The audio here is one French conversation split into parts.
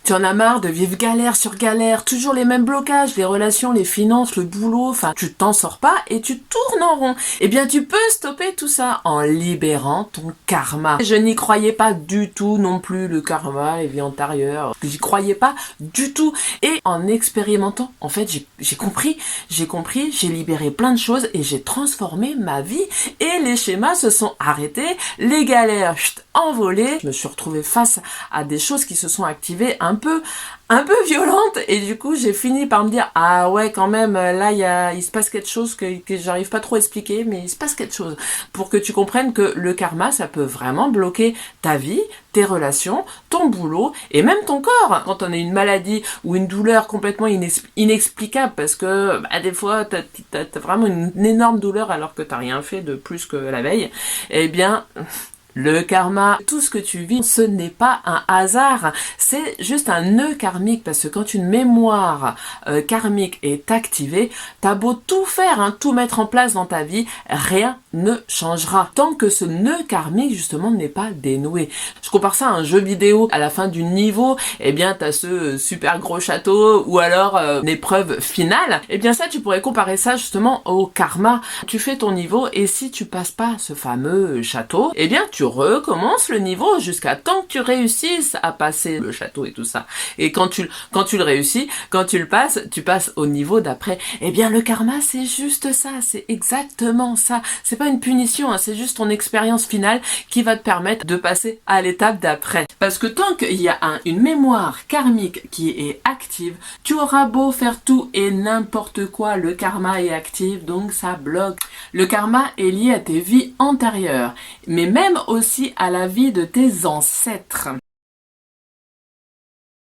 Tu en as marre de vivre galère sur galère, toujours les mêmes blocages, les relations, les finances, le boulot, enfin tu t'en sors pas et tu tournes en rond. Eh bien tu peux stopper tout ça en libérant ton karma. Je n'y croyais pas du tout non plus, le karma, les vies antérieures. J'y croyais pas du tout. Et en expérimentant, en fait j'ai compris, j'ai libéré plein de choses et j'ai transformé ma vie et les schémas se sont arrêtés, les galères envolées. Je me suis retrouvée face à des choses qui se sont activées un peu violentes et du coup j'ai fini par me dire ah ouais quand même là il se passe quelque chose que j'arrive pas trop à expliquer, mais il se passe quelque chose pour que tu comprennes que le karma ça peut vraiment bloquer ta vie, tes relations, ton boulot et même ton corps. Quand on a une maladie ou une douleur complètement inexplicable parce que des fois t'as vraiment une énorme douleur alors que t'as rien fait de plus que la veille, eh bien le karma, tout ce que tu vis, ce n'est pas un hasard, c'est juste un nœud karmique parce que quand une mémoire karmique est activée, t'as beau tout faire, tout mettre en place dans ta vie, rien ne changera tant que ce nœud karmique justement n'est pas dénoué. Je compare ça à un jeu vidéo, à la fin du niveau, eh bien t'as ce super gros château ou alors une épreuve finale, eh bien ça tu pourrais comparer ça justement au karma. Tu fais ton niveau et si tu passes pas ce fameux château, eh bien tu recommences le niveau jusqu'à temps que tu réussisses à passer le château et tout ça. Et quand tu le réussis, quand tu le passes, tu passes au niveau d'après. Eh bien le karma c'est juste ça, c'est exactement ça. C'est pas une punition, c'est juste ton expérience finale qui va te permettre de passer à l'étape d'après. Parce que tant qu'il y a une mémoire karmique qui est active, tu auras beau faire tout et n'importe quoi, le karma est actif, donc ça bloque. Le karma est lié à tes vies antérieures, mais même aussi à la vie de tes ancêtres.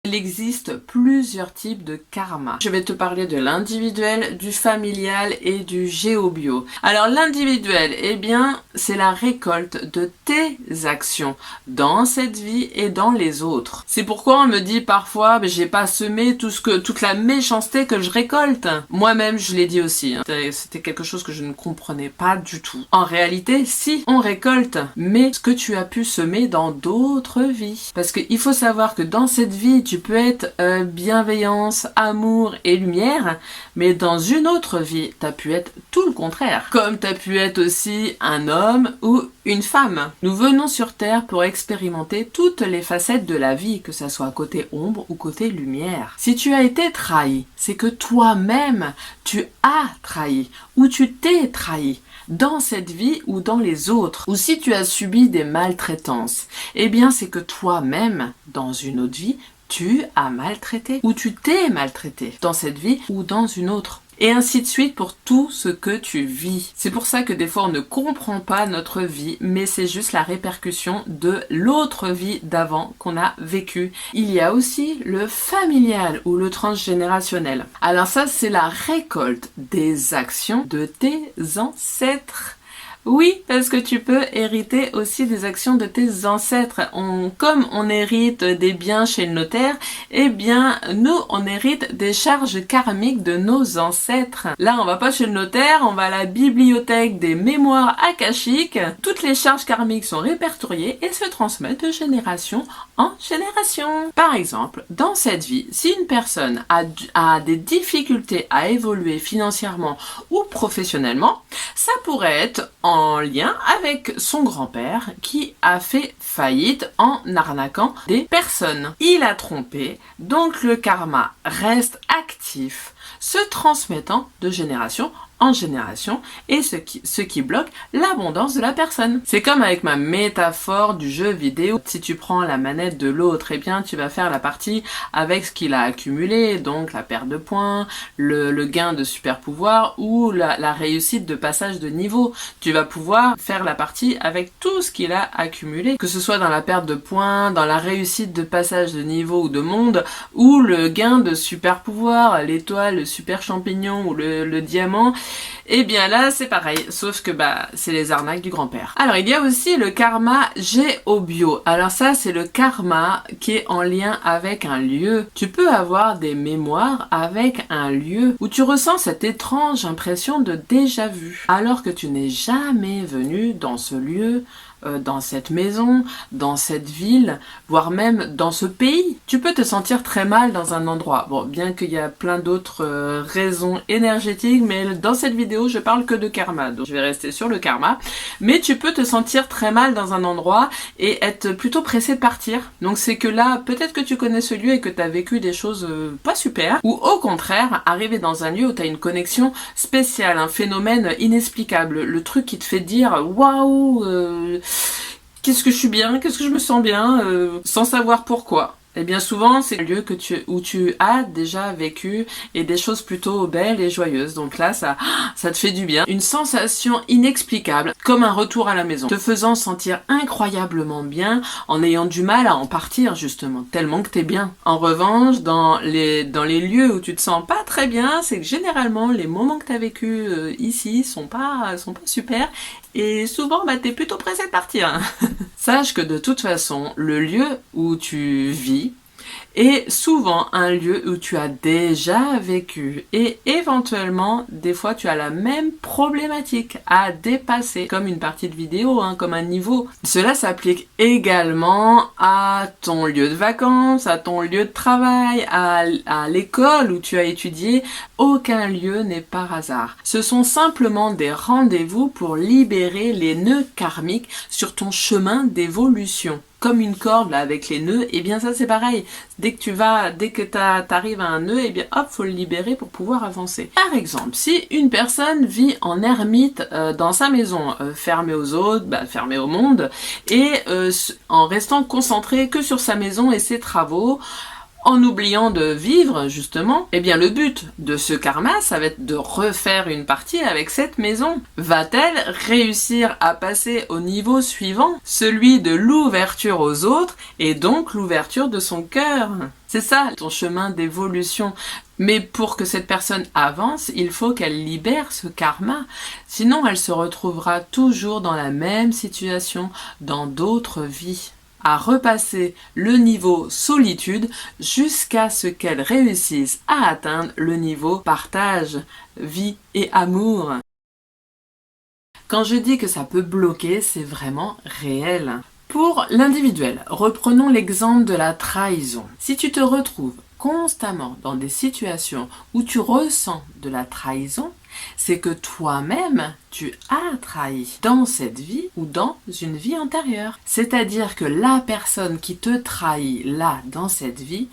Il existe plusieurs types de karma. Je vais te parler de l'individuel, du familial et du géobio. Alors l'individuel, eh bien, c'est la récolte de tes actions dans cette vie et dans les autres. C'est pourquoi on me dit parfois, j'ai pas semé toute la méchanceté que je récolte. Moi-même, je l'ai dit aussi. C'était quelque chose que je ne comprenais pas du tout. En réalité, si on récolte, mais ce que tu as pu semer dans d'autres vies. Parce qu'il faut savoir que dans cette vie, tu peux être bienveillance, amour et lumière, mais dans une autre vie, tu as pu être tout le contraire. Comme tu as pu être aussi un homme ou une femme. Nous venons sur Terre pour expérimenter toutes les facettes de la vie, que ça soit côté ombre ou côté lumière. Si tu as été trahi, c'est que toi-même, tu as trahi ou tu t'es trahi dans cette vie ou dans les autres. Ou si tu as subi des maltraitances, eh bien c'est que toi-même, dans une autre vie, tu as maltraité ou tu t'es maltraité dans cette vie ou dans une autre. Et ainsi de suite pour tout ce que tu vis. C'est pour ça que des fois on ne comprend pas notre vie, mais c'est juste la répercussion de l'autre vie d'avant qu'on a vécue. Il y a aussi le familial ou le transgénérationnel. Alors ça, c'est la récolte des actions de tes ancêtres. Oui, parce que tu peux hériter aussi des actions de tes ancêtres. Comme on hérite des biens chez le notaire, eh bien, nous, on hérite des charges karmiques de nos ancêtres. Là, on va pas chez le notaire, on va à la bibliothèque des mémoires akashiques. Toutes les charges karmiques sont répertoriées et se transmettent de génération en génération. Par exemple, dans cette vie, si une personne a des difficultés à évoluer financièrement ou professionnellement, ça pourrait être en lien avec son grand-père qui a fait faillite en arnaquant des personnes. Il a trompé, donc le karma reste actif, se transmettant de génération en génération et ce qui bloque l'abondance de la personne. C'est comme avec ma métaphore du jeu vidéo. Si tu prends la manette de l'autre, eh bien tu vas faire la partie avec ce qu'il a accumulé, donc la perte de points, le gain de super pouvoir ou la réussite de passage de niveau. Tu vas pouvoir faire la partie avec tout ce qu'il a accumulé, que ce soit dans la perte de points, dans la réussite de passage de niveau ou de monde, ou le gain de super pouvoir, l'étoile, le super champignon ou le diamant. Et bien là, c'est pareil, sauf que c'est les arnaques du grand-père. Alors, il y a aussi le karma géobio. Alors ça, c'est le karma qui est en lien avec un lieu. Tu peux avoir des mémoires avec un lieu où tu ressens cette étrange impression de déjà-vu, alors que tu n'es jamais venu dans ce lieu dans cette maison, dans cette ville, voire même dans ce pays. Tu peux te sentir très mal dans un endroit. Bon, bien qu'il y a plein d'autres raisons énergétiques, mais dans cette vidéo, je parle que de karma. Donc, je vais rester sur le karma. Mais tu peux te sentir très mal dans un endroit et être plutôt pressé de partir. Donc, c'est que là, peut-être que tu connais ce lieu et que tu as vécu des choses pas super. Ou au contraire, arriver dans un lieu où tu as une connexion spéciale, un phénomène inexplicable. Le truc qui te fait dire « Waouh qu'est-ce que je suis bien, qu'est-ce que je me sens bien sans savoir pourquoi ». Et bien souvent, c'est le lieu où tu as déjà vécu et des choses plutôt belles et joyeuses. Donc là, ça te fait du bien. Une sensation inexplicable, comme un retour à la maison, te faisant sentir incroyablement bien en ayant du mal à en partir justement, tellement que t'es bien. En revanche, dans les lieux où tu te sens pas très bien, c'est que généralement, les moments que t'as vécu ici sont pas super. Et souvent, t'es plutôt pressé de partir. Sache que de toute façon, le lieu où tu vis est souvent un lieu où tu as déjà vécu et éventuellement, des fois, tu as la même problématique à dépasser, comme une partie de vidéo, comme un niveau. Cela s'applique également à ton lieu de vacances, à ton lieu de travail, à l'école où tu as étudié. Aucun lieu n'est par hasard. Ce sont simplement des rendez-vous pour libérer les nœuds karmiques sur ton chemin d'évolution. Comme une corde là avec les nœuds, et bien ça c'est pareil. Dès que t'arrives à un nœud, et bien hop, faut le libérer pour pouvoir avancer. Par exemple, si une personne vit en ermite dans sa maison, fermée aux autres, fermée au monde, et en restant concentrée que sur sa maison et ses travaux, en oubliant de vivre, justement, eh bien le but de ce karma, ça va être de refaire une partie avec cette maison. Va-t-elle réussir à passer au niveau suivant, celui de l'ouverture aux autres, et donc l'ouverture de son cœur? C'est ça, ton chemin d'évolution. Mais pour que cette personne avance, il faut qu'elle libère ce karma. Sinon, elle se retrouvera toujours dans la même situation, dans d'autres vies, à repasser le niveau solitude jusqu'à ce qu'elle réussisse à atteindre le niveau partage, vie et amour. Quand je dis que ça peut bloquer, c'est vraiment réel. Pour l'individuel, reprenons l'exemple de la trahison. Si tu te retrouves constamment dans des situations où tu ressens de la trahison, c'est que toi-même, tu as trahi dans cette vie ou dans une vie antérieure. C'est-à-dire que la personne qui te trahit là, dans cette vie,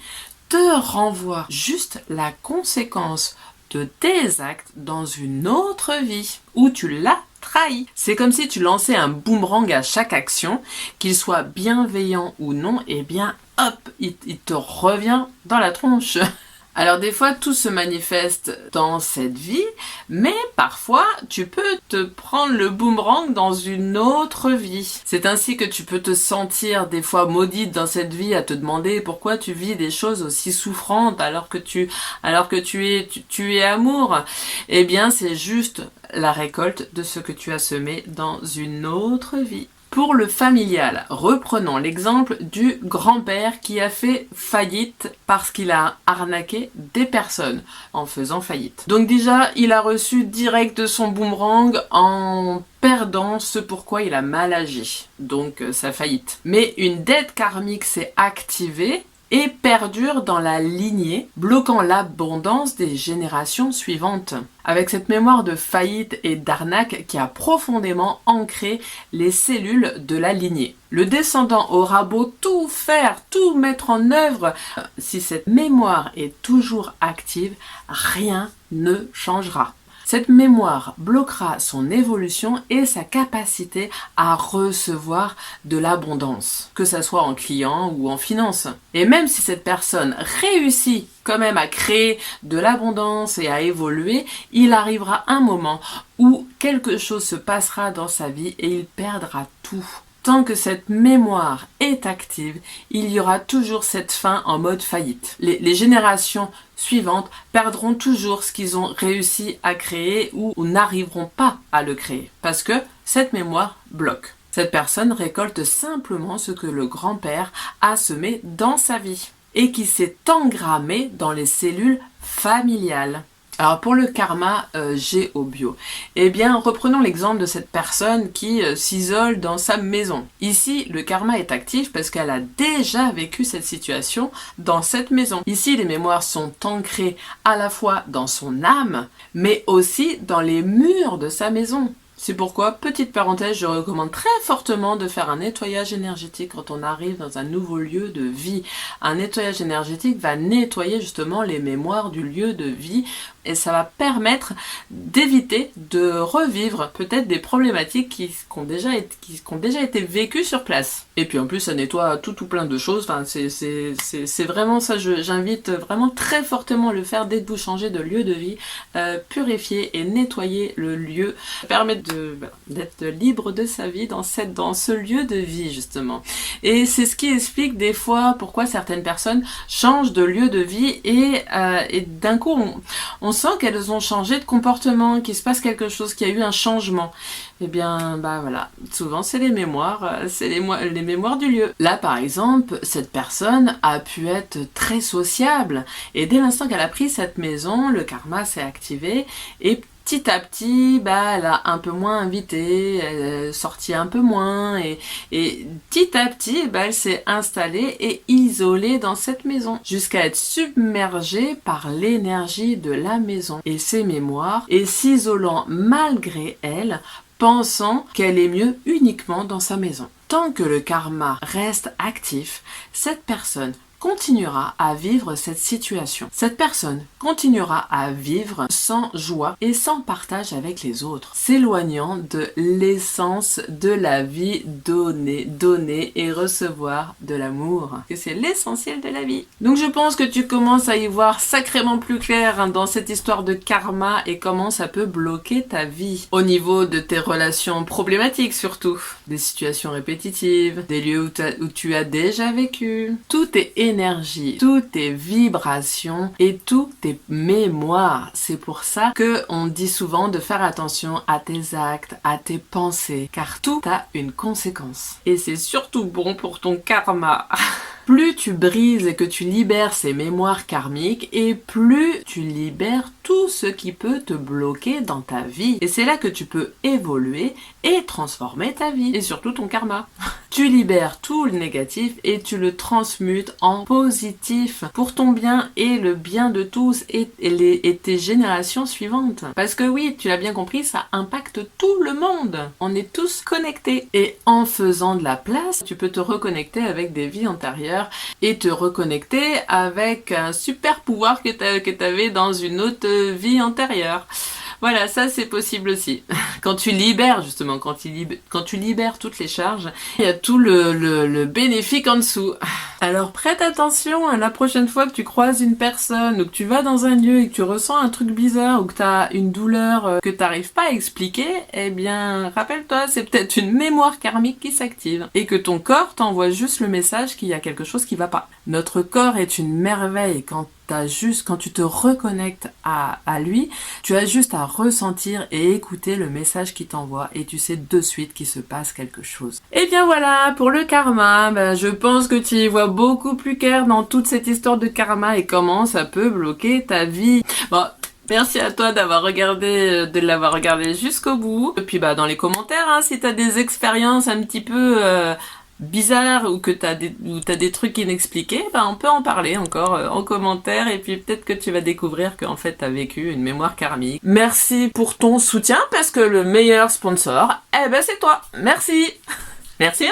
te renvoie juste la conséquence de tes actes dans une autre vie où tu l'as trahi. C'est comme si tu lançais un boomerang à chaque action, qu'il soit bienveillant ou non, et bien hop, il te revient dans la tronche. Alors des fois, tout se manifeste dans cette vie, mais parfois, tu peux te prendre le boomerang dans une autre vie. C'est ainsi que tu peux te sentir des fois maudite dans cette vie, à te demander pourquoi tu vis des choses aussi souffrantes alors que tu es amour. Eh bien, c'est juste la récolte de ce que tu as semé dans une autre vie. Pour le familial, reprenons l'exemple du grand-père qui a fait faillite parce qu'il a arnaqué des personnes en faisant faillite. Donc déjà, il a reçu direct son boomerang en perdant ce pourquoi il a mal agi, donc sa faillite. Mais une dette karmique s'est activée et perdure dans la lignée, bloquant l'abondance des générations suivantes. Avec cette mémoire de faillite et d'arnaque qui a profondément ancré les cellules de la lignée. Le descendant aura beau tout faire, tout mettre en œuvre, si cette mémoire est toujours active, rien ne changera. Cette mémoire bloquera son évolution et sa capacité à recevoir de l'abondance, que ce soit en client ou en finance. Et même si cette personne réussit quand même à créer de l'abondance et à évoluer, il arrivera un moment où quelque chose se passera dans sa vie et il perdra tout. Tant que cette mémoire est active, il y aura toujours cette fin en mode faillite. Les générations suivantes perdront toujours ce qu'ils ont réussi à créer ou n'arriveront pas à le créer parce que cette mémoire bloque. Cette personne récolte simplement ce que le grand-père a semé dans sa vie et qui s'est engrammé dans les cellules familiales. Alors pour le karma géobio, eh bien reprenons l'exemple de cette personne qui s'isole dans sa maison. Ici, le karma est actif parce qu'elle a déjà vécu cette situation dans cette maison. Ici, les mémoires sont ancrées à la fois dans son âme, mais aussi dans les murs de sa maison. C'est pourquoi, petite parenthèse, je recommande très fortement de faire un nettoyage énergétique quand on arrive dans un nouveau lieu de vie. Un nettoyage énergétique va nettoyer justement les mémoires du lieu de vie et ça va permettre d'éviter de revivre peut-être des problématiques qui ont déjà été vécues sur place. Et puis en plus, ça nettoie tout plein de choses. Enfin, c'est vraiment ça, j'invite vraiment très fortement à le faire dès que vous changez de lieu de vie. Purifier et nettoyer le lieu, permettre d'être libre de sa vie dans ce lieu de vie justement. Et c'est ce qui explique des fois pourquoi certaines personnes changent de lieu de vie et d'un coup on sent qu'elles ont changé de comportement, qu'il se passe quelque chose, qu'il y a eu un changement. Eh bien, voilà, souvent c'est les mémoires, les mémoires du lieu. Là, par exemple, cette personne a pu être très sociable, et dès l'instant qu'elle a pris cette maison, le karma s'est activé, et petit à petit, elle a un peu moins invité, elle sortit un peu moins, et petit à petit, elle s'est installée et isolée dans cette maison, jusqu'à être submergée par l'énergie de la maison et ses mémoires, et s'isolant malgré elle, pensant qu'elle est mieux uniquement dans sa maison. Tant que le karma reste actif, cette personne continuera à vivre cette situation. Cette personne continuera à vivre sans joie et sans partage avec les autres, s'éloignant de l'essence de la vie, donner et recevoir de l'amour. Que c'est l'essentiel de la vie. Donc je pense que tu commences à y voir sacrément plus clair dans cette histoire de karma et comment ça peut bloquer ta vie. Au niveau de tes relations problématiques surtout, des situations répétitives, des lieux où tu as déjà vécu. Tout est énergie, tout est vibration et tout est mémoire. C'est pour ça que on dit souvent de faire attention à tes actes, à tes pensées, car tout a une conséquence. Et c'est surtout bon pour ton karma. Plus tu brises et que tu libères ces mémoires karmiques, et plus tu libères tout ce qui peut te bloquer dans ta vie. Et c'est là que tu peux évoluer et transformer ta vie, et surtout ton karma. Tu libères tout le négatif et tu le transmutes en positif pour ton bien et le bien de tous et tes générations suivantes. Parce que oui, tu l'as bien compris, ça impacte tout le monde. On est tous connectés. Et en faisant de la place, tu peux te reconnecter avec des vies antérieures et te reconnecter avec un super pouvoir que tu avais dans une autre vie antérieure. Voilà, ça c'est possible aussi. Quand tu libères justement, quand tu libères toutes les charges, il y a tout le bénéfique en dessous. Alors prête attention à la prochaine fois que tu croises une personne ou que tu vas dans un lieu et que tu ressens un truc bizarre ou que tu as une douleur que tu n'arrives pas à expliquer, eh bien rappelle-toi, c'est peut-être une mémoire karmique qui s'active et que ton corps t'envoie juste le message qu'il y a quelque chose qui va pas. Notre corps est une merveille. Quand tu te reconnectes à lui, tu as juste à ressentir et écouter le message qu'il t'envoie et tu sais de suite qu'il se passe quelque chose. Et bien voilà, pour le karma, je pense que tu y vois beaucoup plus clair dans toute cette histoire de karma et comment ça peut bloquer ta vie. Bon, merci à toi de l'avoir regardé jusqu'au bout. Et puis dans les commentaires, si tu as des expériences un petit peu bizarre ou que t'as des trucs inexpliqués, on peut en parler encore en commentaire et puis peut-être que tu vas découvrir qu'en fait t'as vécu une mémoire karmique. Merci pour ton soutien parce que le meilleur sponsor, c'est toi. Merci. Merci.